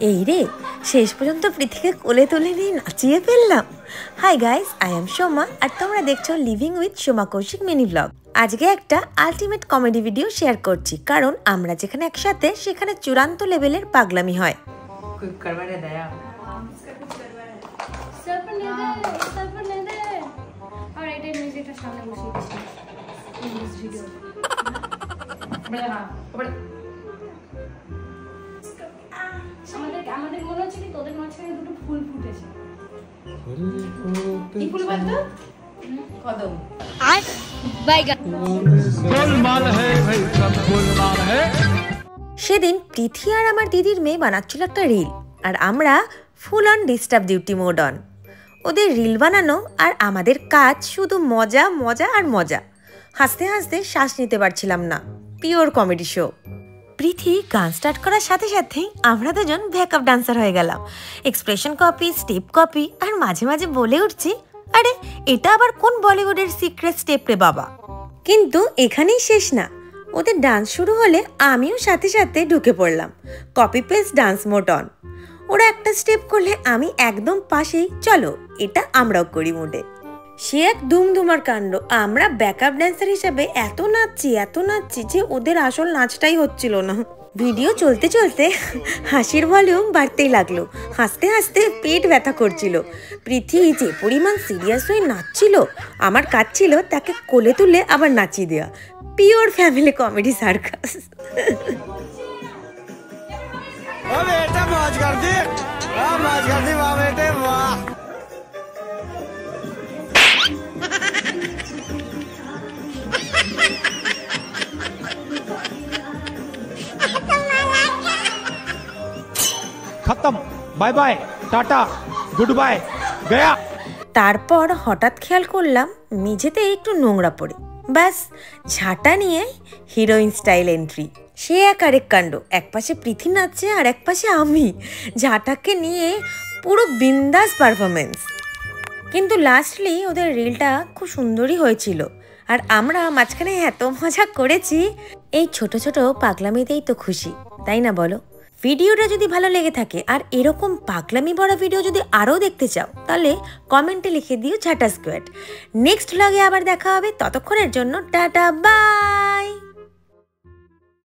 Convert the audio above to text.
এই রে, শেষ পর্যন্ত পৃথিকে কোলে তুলে নিয়ে নাচিয়ে ফেললাম। Hi guys, I am Soma আর তোমরা দেখছো living with Soma Koushik mini blog. আজকে একটা আলটিমেট কমেডি ভিডিও শেয়ার করছি, কারণ আমরা যেখানে একসাথে সেখানে চূড়ান্ত লেভেলের পাগলামি হয়। আমাদের মনে হচ্ছে কি তোদের মাঝখানে দুটো ফুল ফুটেছে। কি ফুল বলতো? কদম। আর বাইগান। গোলমাল है भाई, सब गोलमाल है। সেদিন পৃথি আর আমার দিদির মেয়ে বানাচ্ছিল একটা রিল, আর আমরা full on disturb duty mode on. ওদের রিল বানানো আর আমাদের কাজ শুধু মজা মজা আর মজা। হাসতে হাসতে শ্বাস নিতে পারছিলাম না। Pure comedy show. পৃথি গান স্টার্ট করার সাথে সাথেই আমরা দুজন ব্যাকআপ ডান্সার হয়ে গেলাম। এক্সপ্রেশন কপি, স্টেপ কপি, আর মাঝে মাঝে বলে উঠছি, আরে এটা আবার কোন বলিউডের সিক্রেট স্টেপ রে বাবা। কিন্তু এখানেই শেষ না। ওদের ডান্স শুরু হলে আমিও সাথে সাথে ঢুকে পড়লাম। Copy paste dance mode on. ওরা একটা স্টেপ করলে আমি একদম পাশেই চলো এটা আমরাও করি মোডে। সে এক ধুমধুমার কাণ্ড। আমরা ব্যাকআপ ড্যান্সার হিসাবে এত নাচছি যে ওদের আসল নাচটাই হচ্ছিল না। ভিডিও চলতে চলতে হাসির ভলিউম বাড়তেই লাগলো। হাসতে হাসতে পেট ব্যথা করছিল। পৃথি যে পরিমাণ সিরিয়াস হয়ে নাচছিল, আমার কাজ ছিল তাকে কোলে তুলে আবার নাচিয়ে দেওয়া। Pure family comedy circus. खत्म, bye bye, tata, good bye, गया। তারপর হঠাৎ খেয়াল করলাম মেঝেতে একটু নোংরা পড়ে। ব্যাস, ঝাঁটা নিয়ে হিরোইন স্টাইল এন্ট্রি। সে এক আরেক কাণ্ড। এক পাশে পৃথি নাচছে আর এক পাশে আমি ঝাঁটাকে নিয়ে পুরো বিন্দাস পারফরমেন্স। কিন্তু লাস্টলি ওদের রিলটা খুব সুন্দরই হয়েছিল, আর আমরা মাঝখানে এত মজা করেছি। এই ছোট ছোট পাগলামিতেই তো খুশি, তাই না বলো? ভিডিওটা যদি ভালো লেগে থাকে আর এরকম পাগলামি ভরা ভিডিও যদি আরও দেখতে চাও, তাহলে কমেন্টে লিখে দিও ঝাঁটা স্কোয়াড। নেক্সট ব্লগে আবার দেখা হবে। ততক্ষণের জন্য টাটা, বাই।